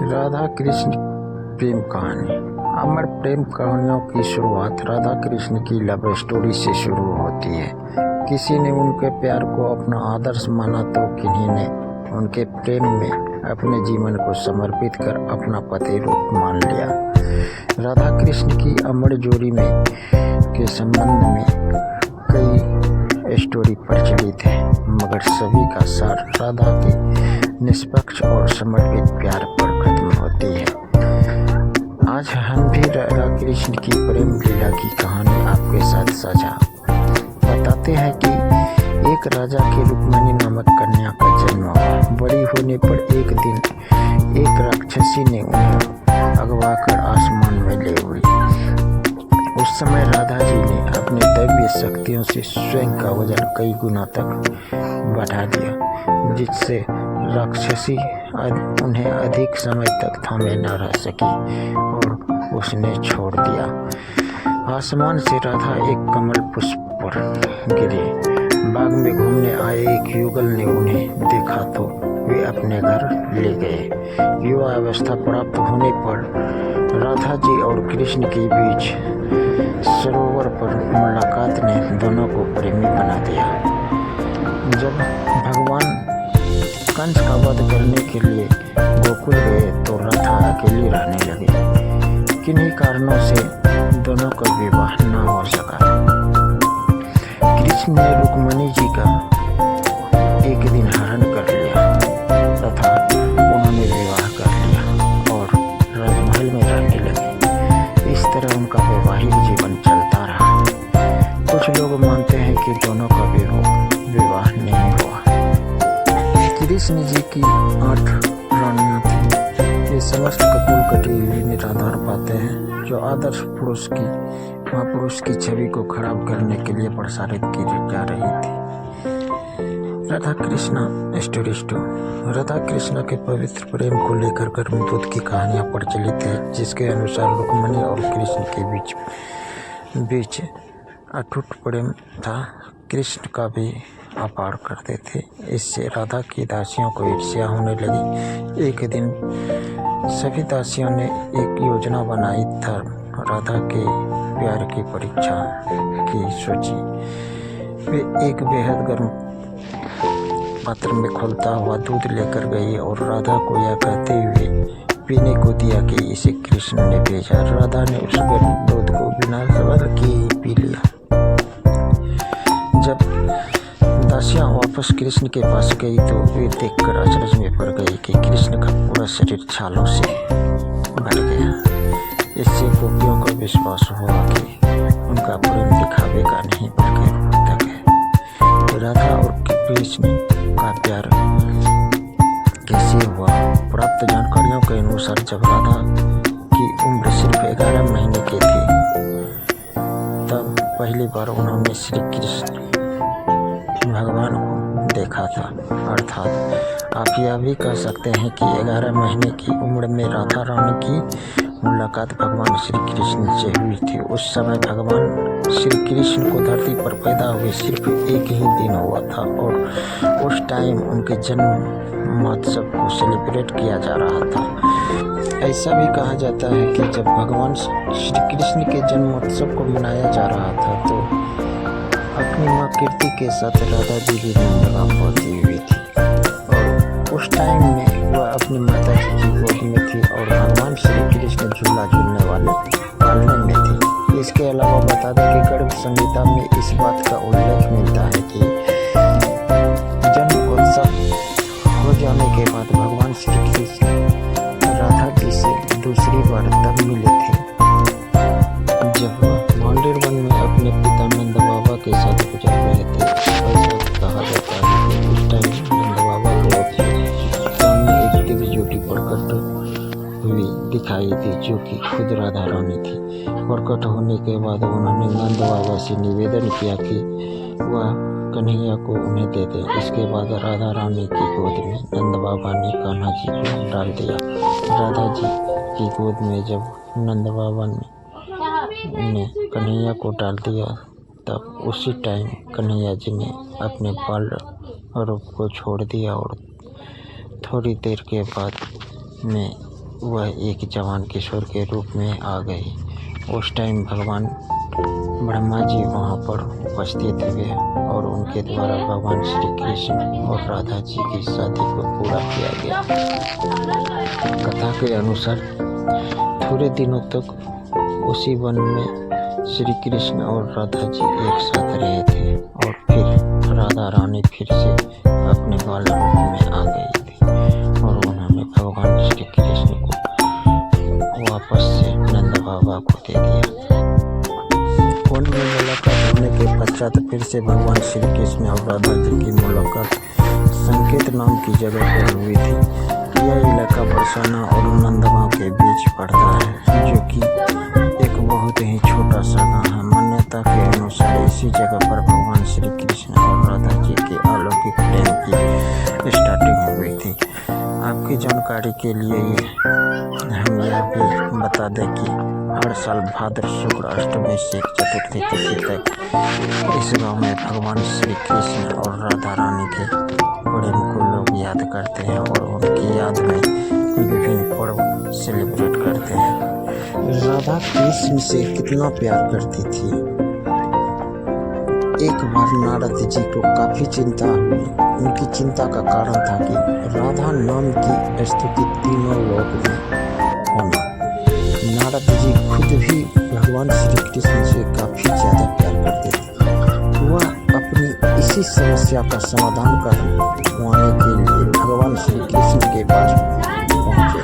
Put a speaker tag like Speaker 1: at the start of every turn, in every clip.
Speaker 1: राधा कृष्ण प्रेम कहानी। अमर प्रेम कहानियों की शुरुआत राधा कृष्ण की लव स्टोरी से शुरू होती है। किसी ने उनके प्यार को अपना आदर्श माना तो किन्हीं ने उनके प्रेम में अपने जीवन को समर्पित कर अपना पति रूप मान लिया। राधा कृष्ण की अमर जोड़ी में के संबंध में कई स्टोरी प्रचलित है, मगर सभी का सार राधा के निष्पक्ष और समर्पित प्यार पर खत्म होती है। आज हम भी राधा कृष्ण की प्रेम लीला की कहानी आपके साथ साझा बताते हैं कि एक राजा के रुक्मिणी नामक कन्या का जन्म हुआ। बड़ी होने पर एक दिन एक राक्षसी ने उन्हें अगवा कर आसमान में ले उड़ी। उस समय राधा जी ने अपने दैवीय शक्तियों से स्वयं का वजन कई गुना तक बढ़ा दिया, जिससे राक्षसी उन्हें अधिक समय तक थामे न रह सकी और उसने छोड़ दिया। आसमान से राधा एक कमल पुष्प पर गिरे। बाग में घूमने आए एक युगल ने उन्हें देखा तो वे अपने घर ले गए। युवा अवस्था प्राप्त होने पर राधा जी और कृष्ण के बीच सरोवर पर मुलाकात ने दोनों को प्रेमी बना दिया। जब भगवान कंस का वध करने के लिए गोकुल गए तो राधा अकेली रहने लगी। किन्हीं कारणों से दोनों का विवाह न हो सका। कृष्ण ने रुक्मिणी जी का एक दिन हरण कर लिया तथा उन्होंने विवाह कर लिया और राजमहल में रहने लगे। इस तरह उनका वैवाहिक जीवन चलता रहा। कुछ लोग मानते हैं कि दोनों का विवाह नहीं हुआ। कृष्ण जी की 8 रानियां थीं। ये समस्त कपूर कटी हुई निराधार बातें हैं जो आदर्श महापुरुष की छवि को खराब करने के लिए प्रसारित की जा रही थी। राधा कृष्णा स्टोरी राधा कृष्ण के पवित्र प्रेम को लेकर गर्मदूत की कहानियां प्रचलित है, जिसके अनुसार रुक्मिणी और कृष्ण के बीच अटूट प्रेम था। कृष्ण का भी अपार करते थे। इससे राधा की दासियों को ईर्ष्या होने लगी। एक दिन सभी दासियों ने एक योजना बनाई था। राधा के प्यार की परीक्षा की सोची। वे एक बेहद गर्म पात्र में खौलता हुआ दूध लेकर गई और राधा को यह कहते हुए पीने को दिया कि इसे कृष्ण ने भेजा। राधा ने उस गर्म दूध को बिना सवाल किए पी लिया। जब दासियां वापस कृष्ण के पास गई तो वे देखकर अचरज में पड़ गई कि कृष्ण का पूरा शरीर छालों से भर गया। इससे गोपियों का विश्वास हुआ कि उनका प्रेम दिखावे का नहीं बल्कि रोमांचक है। राधा और कृष्ण का प्यार कैसे हुआ? प्राप्त जानकारियों के अनुसार जब राधा की उम्र सिर्फ 11 महीने की थी तब पहली बार उन्होंने श्री कृष्ण भगवान को देखा था। अर्थात आप यह भी कह सकते हैं कि 11 महीने की उम्र में राधा रानी की मुलाकात भगवान श्री कृष्ण से हुई थी। उस समय भगवान श्री कृष्ण को धरती पर पैदा हुए सिर्फ एक ही दिन हुआ था और उस टाइम उनके जन्म महोत्सव को सेलिब्रेट किया जा रहा था। ऐसा भी कहा जाता है कि जब भगवान श्री कृष्ण के जन्म महोत्सव को मनाया जा रहा था तो अपनी माँ कीर्ति के साथ राधा जी भी नंदगांव पहुंची हुई थी और उस टाइम में वह अपनी माता जी की गोद में थी और भगवान श्री कृष्ण झूला झूलने पालने में थे। इसके अलावा बता दें कि गर्भ संहिता में इस बात का उल्लेख मिलता है कि जन्म उत्सव हो जाने के बाद भगवान श्री कृष्ण राधा जी से दूसरी बार तब मिले थे जब वह मांडेर वन में अपने पिता नंद बाबा के साथ गुजर रहे थे। ऐसा कहा जाता है कि उस टाइम नंद बाबा को सामने एक दिव्य ज्योति प्रकट हुई दिखाई दी जो कि खुद राधा रानी थी। प्रकट होने के बाद उन्होंने नंद बाबा से निवेदन किया कि वह कन्हैया को उन्हें दे दे। इसके बाद राधा रानी की गोद में नंद बाबा ने कान्हा जी को डाल दिया। राधा जी की गोद में जब नंद बाबा ने कन्हैया को डाल दिया तब उसी टाइम कन्हैया जी ने अपने बाल रूप को छोड़ दिया और थोड़ी देर के बाद में वह एक जवान किशोर के रूप में आ गई। उस टाइम भगवान ब्रह्मा जी वहाँ पर उपस्थित हुए और उनके द्वारा भगवान श्री कृष्ण और राधा जी की शादी को पूरा किया गया। कथा के अनुसार थोड़े दिनों तक उसी वन में श्री कृष्ण और राधा जी एक साथ रहे थे और फिर राधा रानी फिर से अपने बाल रूप में आ गई थी और उन्होंने भगवान श्री कृष्ण को वापस से नंद बाबा को दे दिया। वन में मुलाकात होने के पश्चात फिर से भगवान श्री कृष्ण और राधा जी की मुलाकात संकेत नाम की जगह पर हुई थी। यह इलाका बरसाना और नंदगांव के बीच पड़ता है, जो कि एक बहुत ही छोटा सा गाँव है। मान्यता के अनुसार इसी जगह पर भगवान श्री कृष्ण और राधा जी के अलौकिक प्रेम की स्टार्टिंग हुई थी। आपकी जानकारी के लिए हम यह भी बता दें कि हर साल भाद्र शुक्ल अष्टमी से चतुर्थी तिथि तक इस गांव में भगवान श्री कृष्ण और राधा रानी के प्रेम को लोग याद करते हैं और उनकी याद में विभिन्न पर्व सेलिब्रेट करते हैं। राधा कृष्ण से कितना प्यार करती थी। एक बार नारद जी को काफी चिंता हुई। उनकी चिंता का कारण था कि राधा नाम की स्तुति तीनों लोक में होना। नारद जी खुद भी भगवान श्री कृष्ण से काफी ज्यादा प्यार करते थे। वह अपनी इसी समस्या का समाधान करवाने के लिए भगवान श्री कृष्ण के पास पहुंचे।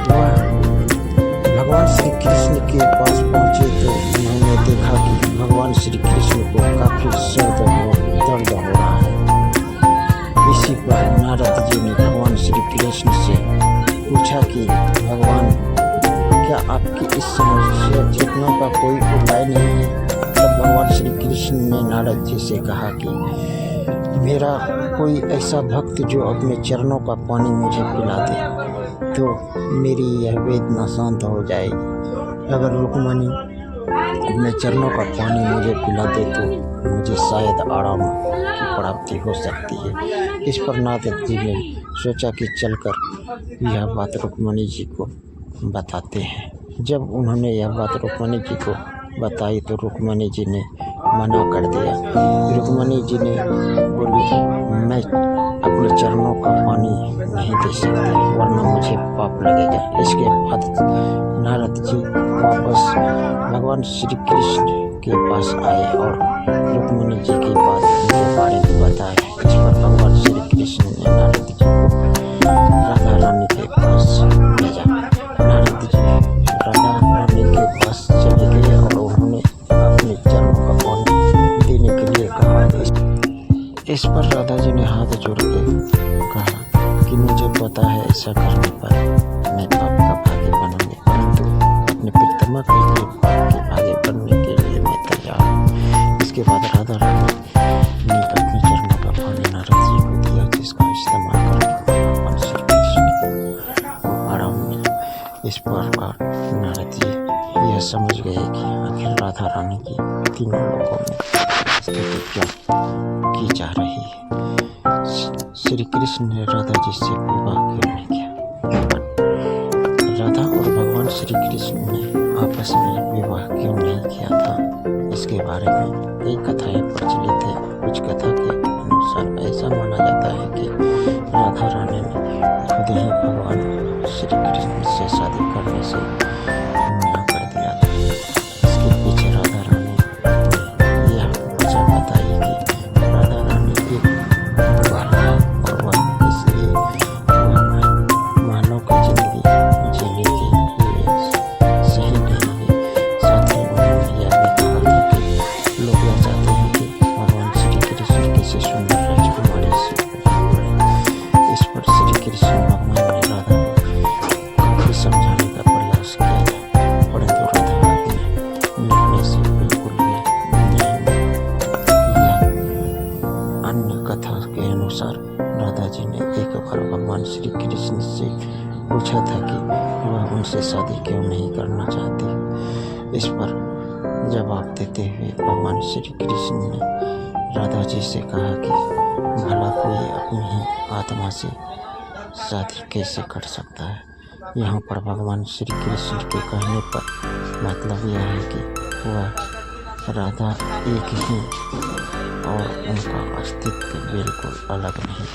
Speaker 1: वह भगवान श्री कृष्ण के पास पहुंचे तो उन्होंने देखा कि भगवान श्री कृष्ण को काफी दर्द हो रहा है। इसी पर नारद जी ने भगवान श्री कृष्ण से पूछा कि भगवान, क्या आपकी इस समस्या चेतना का कोई उपाय नहीं है? तब भगवान श्री कृष्ण ने नारद जी से कहा कि मेरा कोई ऐसा भक्त जो अपने चरणों का पानी मुझे पिला दे तो मेरी यह वेदना शांत हो जाएगी। अगर रुक्मणी अपने चरणों का पानी मुझे पिला दे तो मुझे शायद आराम की प्राप्ति हो सकती है। इस पर नारद जी ने सोचा कि चलकर यह बात रुक्मणी जी को बताते हैं। जब उन्होंने यह बात रुक्मणी जी को बताई तो रुक्मणी जी ने मना कर दिया। रुक्मणी जी ने बोली, मैं अपने चरणों का पानी नहीं दे सकती वरना मुझे पाप लगेगा। इसके बाद नारद जी वापस भगवान श्री कृष्ण के पास आए और रुक्मणी जी की बात उनके बारे में बताए। इस पर भगवान श्री कृष्ण ने नारद जी को राधा रानी के पास भेजा। नारद जी राधा रानी के पास चले गए और उन्होंने अपने चरणों का पानी देने के लिए कहा। इस पर राधा जी ने हाथ जोड़ के कहा कि मुझे पता है ऐसा करने पर मैं पाप का भागी बनूंगी, परंतु अपने प्रियतमा के लिए पाप के भागी बनने के लिए मैं तैयार हूँ। इसके बाद राधा रानी ने अपने चरणों का पानी नारद जी को दिया, जिसका इस्तेमाल करके भगवान श्री कृष्ण को आराम मिला। इस प्रकार नारद जी यह समझ गए कि आखिर राधा रानी की तीनों लोगों में स्थिति क्या की जा रही है। श्री कृष्ण ने राधा जी से विवाह क्यों नहीं किया? राधा और भगवान श्री कृष्ण ने आपस में विवाह क्यों नहीं किया था, इसके बारे में कई कथाएं प्रचलित है। कुछ कथा के अनुसार ऐसा माना जाता है कि राधा रानी ने खुद ही भगवान श्री कृष्ण से शादी करने से मना कर दिया था। इसके पीछे राधा रानी ने यह वजह बताई कि राधा रानी एक बाला है और वह इसलिए मानव की जिंदगी जीने के लिए सही नहीं है। साथ ही उन्होंने यह भी कहा था कि लोग यह चाहते हैं कि भगवान श्री कृष्ण किसी सुंदर राजकुमारी से विवाह करें। इस पर श्री कृष्ण भगवान ने राधा को काफी समझाने का प्रयास किया था, परंतु राधा ने निर्णय से बिल्कुल भी नहीं। अन्य कथा के अनुसार राधा जी ने एक बार भगवान श्री कृष्ण से पूछा था कि वह उनसे शादी क्यों नहीं करना चाहती। इस पर जवाब देते हुए भगवान श्री कृष्ण ने राधा जी से कहा कि भला कोई अपनी ही आत्मा से शादी कैसे कर सकता है। यहाँ पर भगवान श्री कृष्ण के कहने पर मतलब यह है कि वह राधा एक ही और उनका अस्तित्व बिल्कुल अलग नहीं।